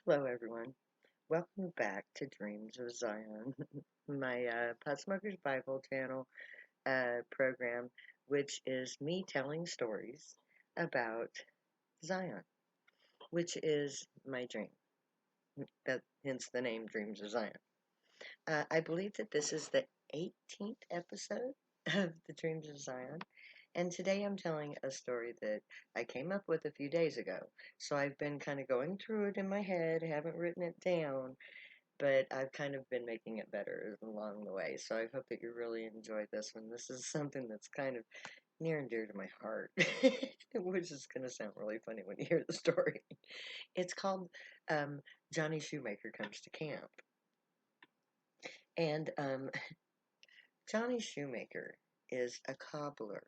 Hello, everyone. Welcome back to Dreams of Zion, my Pot Smokers Bible channel program, which is me telling stories about Zion, which is my dream. That hence the name Dreams of Zion. I believe that this is the 18th episode of the Dreams of Zion, and today I'm telling a story that I came up with a few days ago. So I've been kind of going through it in my head, haven't written it down, but I've kind of been making it better along the way. So I hope that you really enjoy this one. This is something that's kind of near and dear to my heart, which is going to sound really funny when you hear the story. It's called um, Johnny Shoemaker Comes to Camp. And Johnny Shoemaker is a cobbler.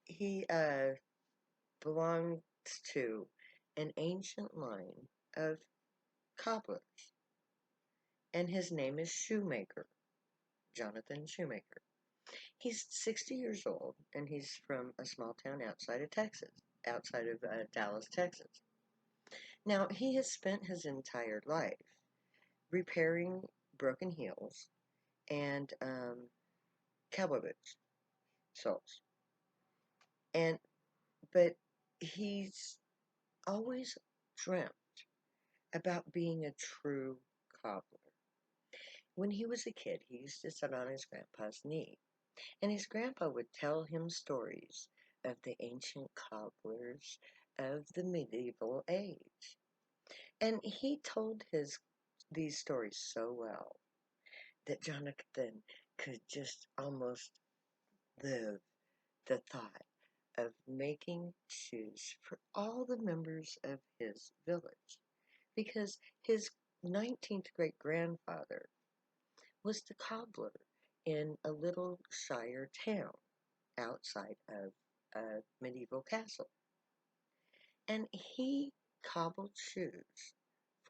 He belongs to an ancient line of cobblers, and his name is Shoemaker, Jonathon Shoemaker. He's 60 years old, and he's from a small town outside of Texas, outside of Dallas, Texas. Now, he has spent his entire life repairing broken heels and cowboy boots, soles. And, but he's always dreamt about being a true cobbler. When he was a kid, he used to sit on his grandpa's knee, and his grandpa would tell him stories of the ancient cobblers of the medieval age. And he told these stories so well that Jonathan could just almost live the thought of making shoes for all the members of his village, because his 19th great grandfather was the cobbler in a little shire town outside of a medieval castle. And he cobbled shoes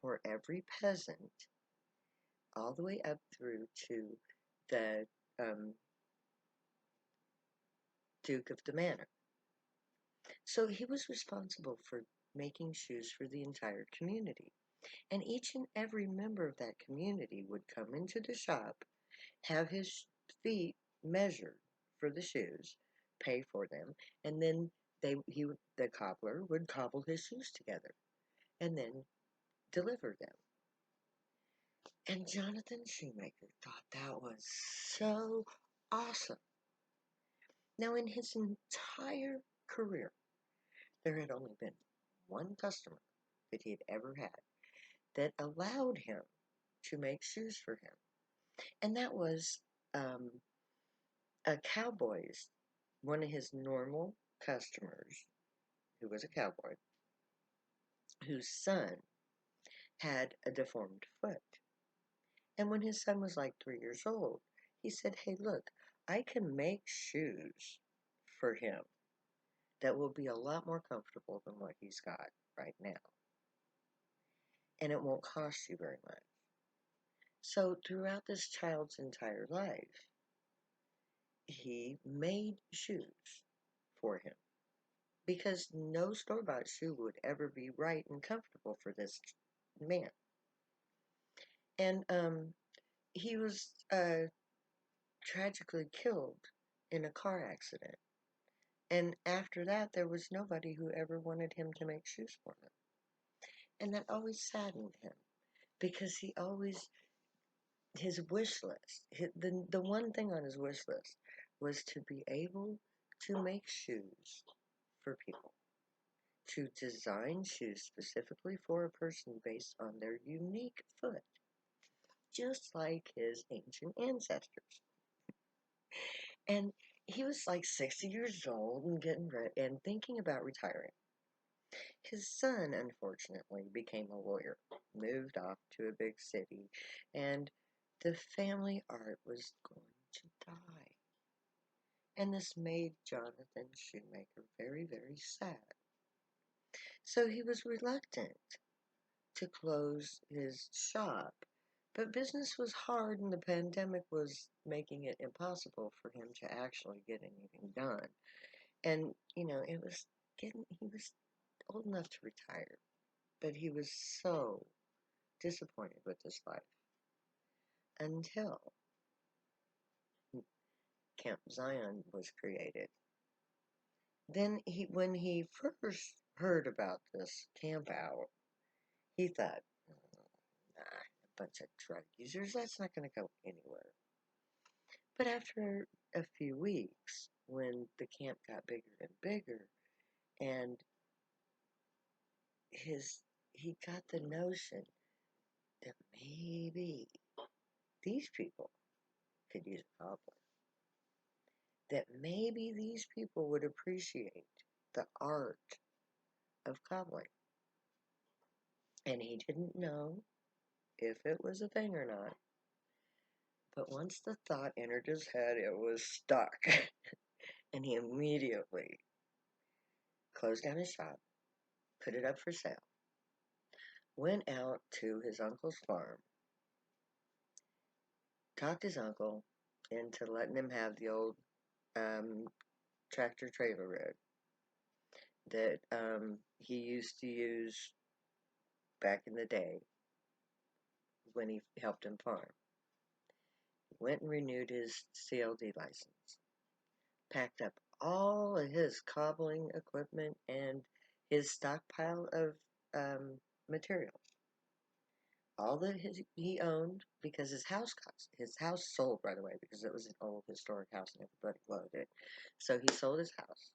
for every peasant all the way up through to the Duke of the Manor. So he was responsible for making shoes for the entire community. And each and every member of that community would come into the shop, have his feet measured for the shoes, pay for them, and then the cobbler would cobble his shoes together and then deliver them. And Jonathan Shoemaker thought that was so awesome. Now, in his entire career, there had only been one customer that he had ever had that allowed him to make shoes for him, and that was um, a cowboy's, one of his normal customers, who was a cowboy, whose son had a deformed foot. And when his son was like 3 years old, he said, "Hey, look, I can make shoes for him that will be a lot more comfortable than what he's got right now. And it won't cost you very much." So throughout this child's entire life, he made shoes for him because no store-bought shoe would ever be right and comfortable for this man. And he was tragically killed in a car accident. And after that, there was nobody who ever wanted him to make shoes for them. And that always saddened him because he always, his wish list, the one thing on his wish list was to be able to make shoes for people, to design shoes specifically for a person based on their unique foot, just like his ancient ancestors. And he was like 60 years old and getting ready and thinking about retiring. His son, unfortunately, became a lawyer, moved off to a big city, and the family art was going to die. And this made Jonathan Shoemaker very, very sad. So he was reluctant to close his shop, but business was hard and the pandemic was making it impossible for him to actually get anything done. And, he was old enough to retire. But he was so disappointed with his life until Camp Zion was created. Then when he first heard about this camp out, he thought, nah, a bunch of drug users, that's not going to go anywhere. But after a few weeks, when the camp got bigger and bigger, and he got the notion that maybe these people could use a cobbler, that maybe these people would appreciate the art of cobbling. And he didn't know if it was a thing or not. But once the thought entered his head, it was stuck. And he immediately closed down his shop, put it up for sale, went out to his uncle's farm, talked his uncle into letting him have the old um, tractor trailer rig that he used to use back in the day when he helped him farm. Went and renewed his CLD license, packed up all of his cobbling equipment and his stockpile of materials. All that he owned, because his house sold right away because it was an old historic house and everybody loved it. So he sold his house.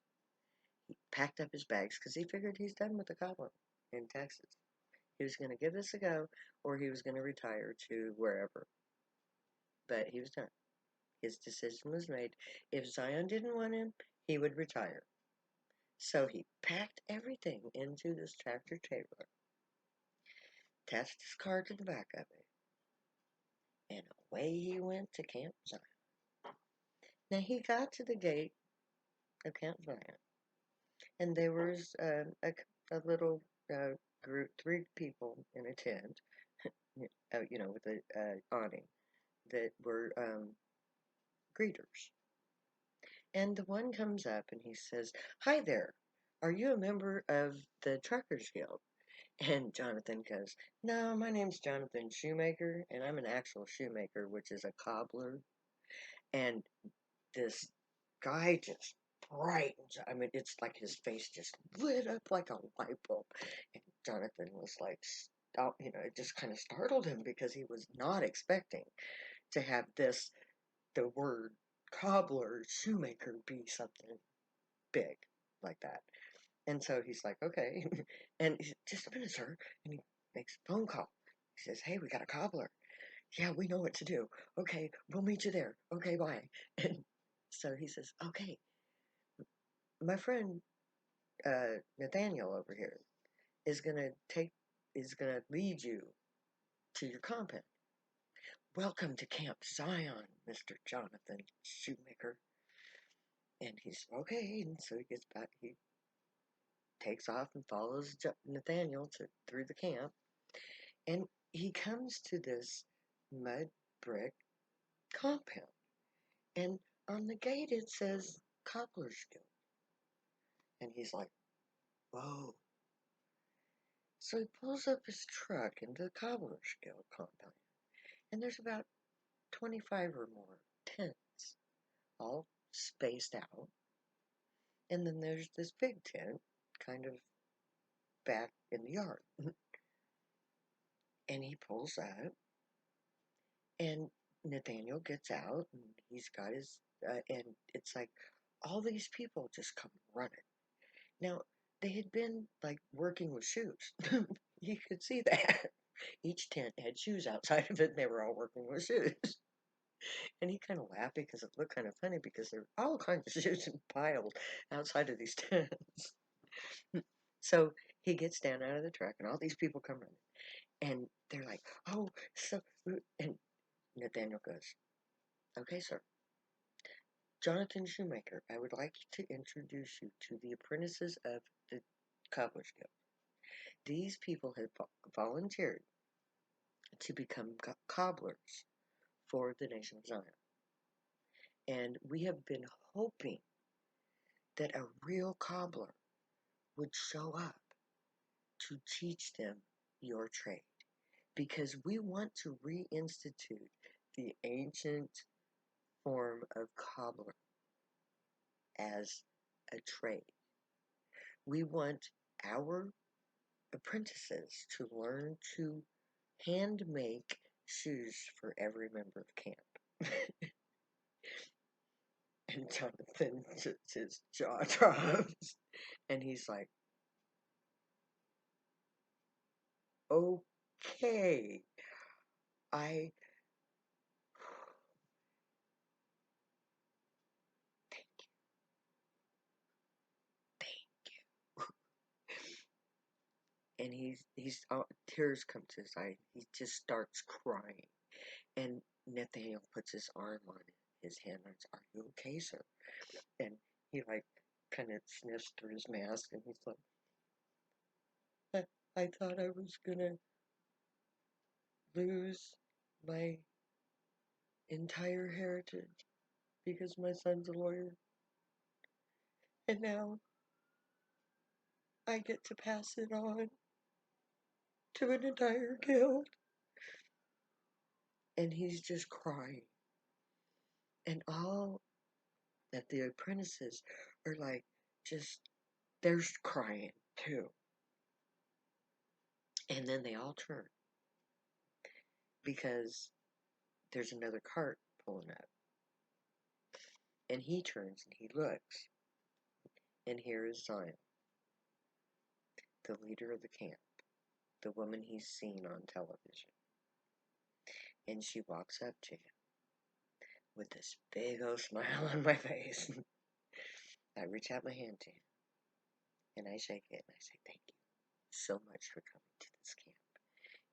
He packed up his bags because he figured he's done with the cobbling in Texas. He was going to give this a go, or he was going to retire to wherever. But he was done. His decision was made. If Zion didn't want him, he would retire. So he packed everything into this tractor trailer, attached his car to the back of it, and away he went to Camp Zion. Now he got to the gate of Camp Zion, and there was a little group, 3 people in a tent, with an awning that were greeters. And the one comes up and he says, "Hi there, are you a member of the Truckers Guild?" And Jonathon goes, "No, my name's Jonathon Shoemaker, and I'm an actual shoemaker, which is a cobbler." And this guy just brightens. I mean, it's like his face just lit up like a light bulb. And Jonathon was like, it just kind of startled him because he was not expecting to have the word cobbler, shoemaker, be something big like that. And so he's like, okay. And he's, "Just a minute, sir." And he makes a phone call. He says, "Hey, we got a cobbler." "Yeah, we know what to do." "Okay, we'll meet you there." "Okay, bye." And so he says, "Okay, my friend Nathaniel over here is gonna lead you to your compound. Welcome to Camp Zion, Mr. Jonathon Shoemaker." And he's okay. And so he gets back. He takes off and follows Nathaniel through the camp. And he comes to this mud brick compound. And on the gate it says Cobbler's Guild. And he's like, whoa. So he pulls up his truck into the Cobbler's Guild compound. And there's about 25 or more tents, all spaced out. And then there's this big tent, kind of back in the yard. And he pulls up, and Nathaniel gets out, and he's got his, and it's like all these people just come running. Now, they had been like working with shoes. You could see that. Each tent had shoes outside of it, and they were all working with shoes. And he kind of laughed because it looked kind of funny because there were all kinds of shoes piled outside of these tents. So he gets down out of the truck, and all these people come running. And they're like, "Oh, so," and Nathaniel goes, "Okay, sir. Jonathon Shoemaker, I would like to introduce you to the apprentices of the Cobbler's Guild. These people have volunteered to become cobblers for the nation of Zion. And we have been hoping that a real cobbler would show up to teach them your trade because we want to reinstitute the ancient form of cobbler as a trade. We want our apprentices to learn to hand make shoes for every member of camp. And Jonathan just his jaw drops and he's like, okay, I and he's tears come to his eye. He just starts crying, and Nathaniel puts his arm on his hand. And says, "Are you okay, sir?" And he like kind of sniffs through his mask, and he's like, "I thought I was gonna lose my entire heritage because my son's a lawyer, and now I get to pass it on to an entire guild." And he's just crying, and all that the apprentices are like, just they're crying too. And then they all turn because there's another cart pulling up. And he turns and he looks, and here is Zion, the leader of the camp, the woman he's seen on television. And she walks up to him with this big old smile on my face. I reach out my hand to him, and I shake it, and I say, "Thank you so much for coming to this camp,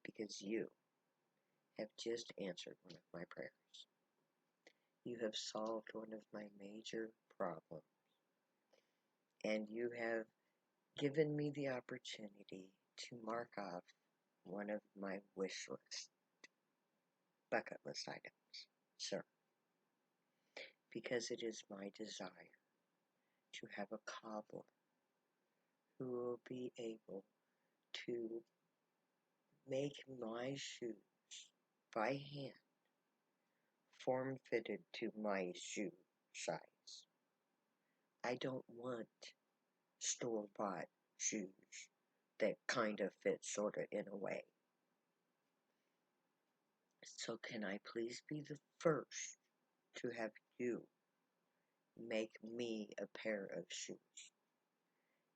because you have just answered one of my prayers. You have solved one of my major problems, and you have given me the opportunity to mark off one of my wish list, bucket list items, sir, because it is my desire to have a cobbler who will be able to make my shoes by hand, form fitted to my shoe size. I don't want store-bought shoes that kind of fit sort of in a way. So can I please be the first to have you make me a pair of shoes?"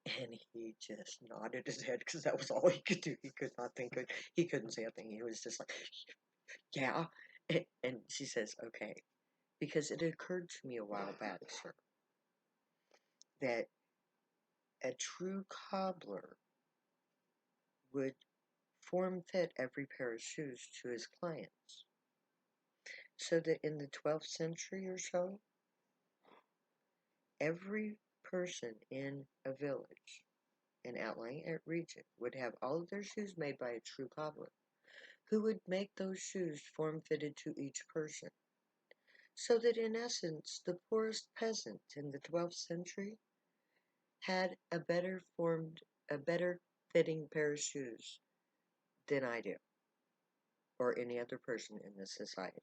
And he just nodded his head because that was all he could do. He could not think of, he couldn't say a thing. He was just like, "Yeah." And she says, "Okay." Because it occurred to me a while back, sir, that a true cobbler would form fit every pair of shoes to his clients. So that in the 12th century or so, every person in a village, an outlying region, would have all of their shoes made by a true cobbler, who would make those shoes form-fitted to each person. So that in essence, the poorest peasant in the 12th century had a better fitting pair of shoes than I do, or any other person in the society.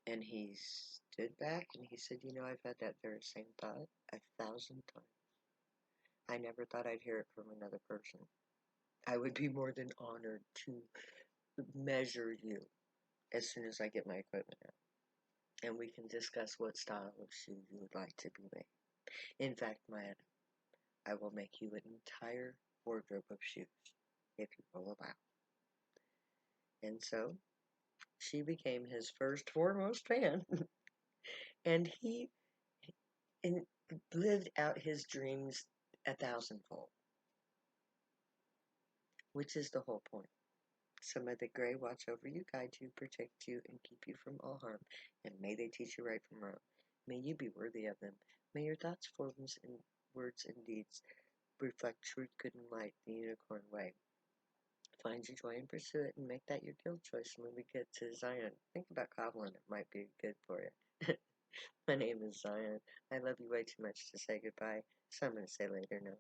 And he stood back and he said, "I've had that very same thought 1,000 times. I never thought I'd hear it from another person. I would be more than honored to measure you as soon as I get my equipment out. And we can discuss what style of shoe you would like to be made. In fact, Maya, I will make you an entire wardrobe of shoes, if you will allow." And so, she became his first foremost fan. And he lived out his dreams 1,000-fold, which is the whole point. So may the Grey watch over you, guide you, protect you, and keep you from all harm, and may they teach you right from wrong. May you be worthy of them. May your thoughts, forms, and words and deeds reflect truth, good, and light, the unicorn way. Find your joy and pursue it, and make that your guild choice. And when we get to Zion, think about cobbling. It might be good for you. My name is Zion. I love you way too much to say goodbye, so I'm going to say later now.